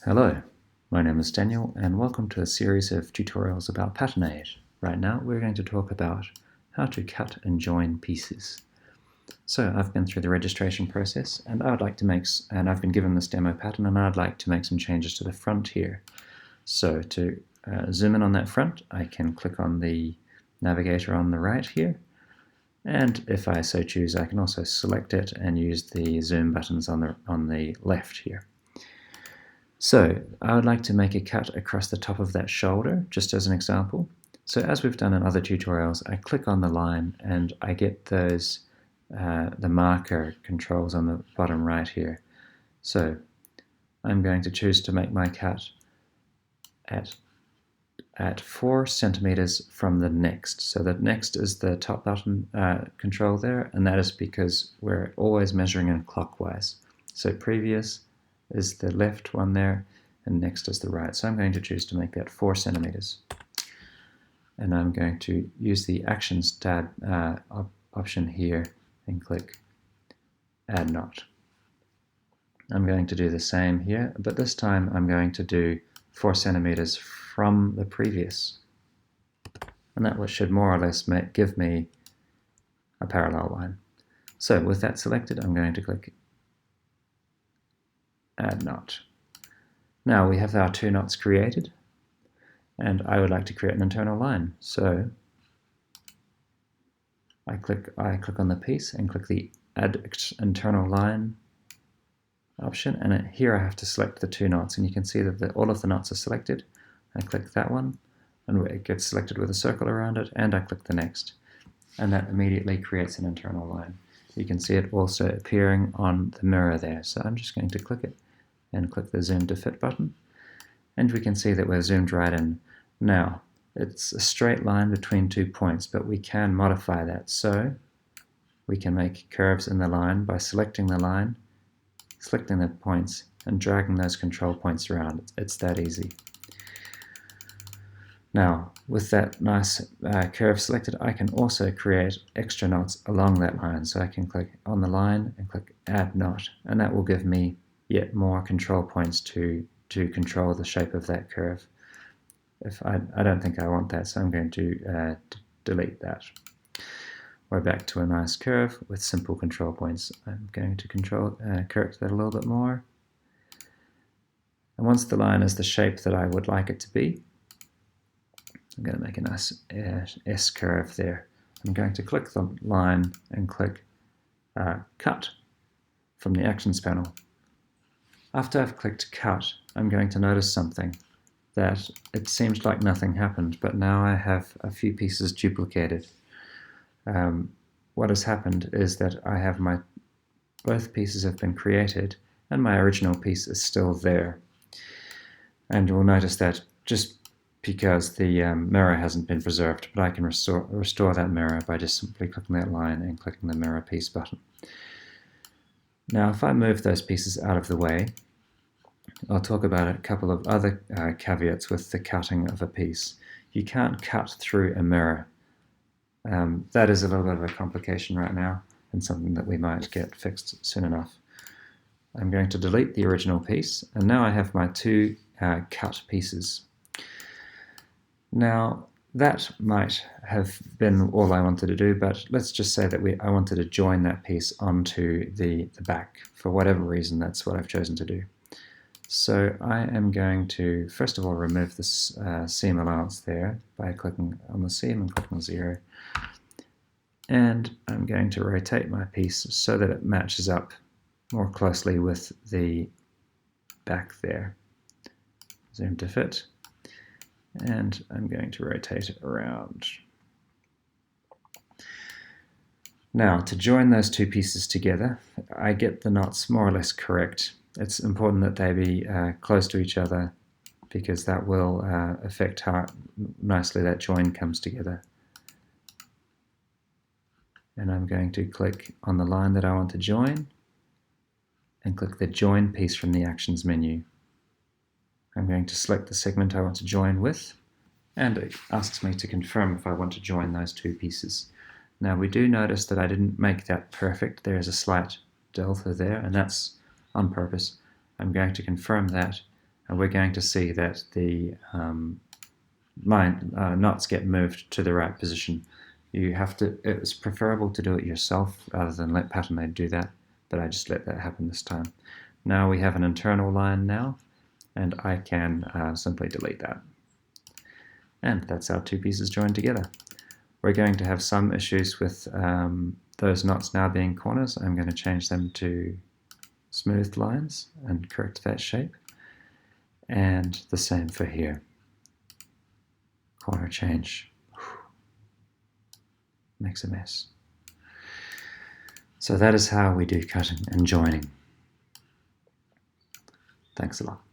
Hello, my name is Daniel and welcome to a series of tutorials about Patternade. Right now we're going to talk about how to cut and join pieces. So I've been through the registration process and I've been given this demo pattern and I'd like to make some changes to the front here. So to zoom in on that front, I can click on the navigator on the right here, and if I so choose I can also select it and use the zoom buttons on the left here. So I would like to make a cut across the top of that shoulder, just as an example. So as we've done in other tutorials, I click on the line and I get those the marker controls on the bottom right here. So I'm going to choose to make my cut at 4 centimeters from the next. So the next is the top button control there, and that is because we're always measuring in clockwise. So previous is the left one there, and next is the right. So I'm going to choose to make that 4 centimeters. And I'm going to use the Actions tab option here and click Add Knot. I'm going to do the same here, but this time I'm going to do 4 centimeters from the previous. And that should more or less give me a parallel line. So with that selected, I'm going to click Add Knot. Now we have our 2 knots created, and I would like to create an internal line. So I click on the piece and click the Add Internal Line option, and here I have to select the 2 knots, and you can see that all of the knots are selected. I click that one, and it gets selected with a circle around it, and I click the next, and that immediately creates an internal line. You can see it also appearing on the mirror there, so I'm just going to click it and click the Zoom to Fit button, and we can see that we're zoomed right in. Now, it's a straight line between 2 points, but we can modify that. So we can make curves in the line by selecting the line, selecting the points, and dragging those control points around. It's that easy. Now, with that nice curve selected, I can also create extra knots along that line. So I can click on the line and click Add Knot, and that will give me yet more control points to control the shape of that curve. If I don't think I want that, so I'm going to delete that. We're back to a nice curve with simple control points. I'm going to correct that a little bit more. And once the line is the shape that I would like it to be, I'm going to make a nice S curve there. I'm going to click the line and click Cut from the Actions panel. After I've clicked Cut, I'm going to notice something, that it seems like nothing happened, but now I have a few pieces duplicated. What has happened is that I have both pieces have been created and my original piece is still there. And you'll notice that just because the mirror hasn't been preserved, but I can restore that mirror by just simply clicking that line and clicking the Mirror Piece button. Now if I move those pieces out of the way, I'll talk about a couple of other caveats with the cutting of a piece. You can't cut through a mirror. That is a little bit of a complication right now, and something that we might get fixed soon enough. I'm going to delete the original piece, and now I have my 2 cut pieces. Now that might have been all I wanted to do, but let's just say that I wanted to join that piece onto the back. For whatever reason, that's what I've chosen to do. So I am going to first of all remove this seam allowance there by clicking on the seam and clicking 0. And I'm going to rotate my piece so that it matches up more closely with the back there. Zoom to fit. And I'm going to rotate it around. Now, to join those 2 pieces together, I get the knots more or less correct. It's important that they be close to each other, because that will affect how nicely that join comes together. And I'm going to click on the line that I want to join and click the Join piece from the Actions menu. I'm going to select the segment I want to join with, and it asks me to confirm if I want to join those 2 pieces. Now we do notice that I didn't make that perfect. There is a slight delta there, and that's on purpose. I'm going to confirm that, and we're going to see that the knots get moved to the right position. It's preferable to do it yourself rather than let Patternade do that, but I just let that happen this time. Now we have an internal line now, and I can simply delete that. And that's our two pieces joined together. We're going to have some issues with those knots now being corners. I'm going to change them to smooth lines and correct that shape. And the same for here. Corner change. Makes a mess. So that is how we do cutting and joining. Thanks a lot.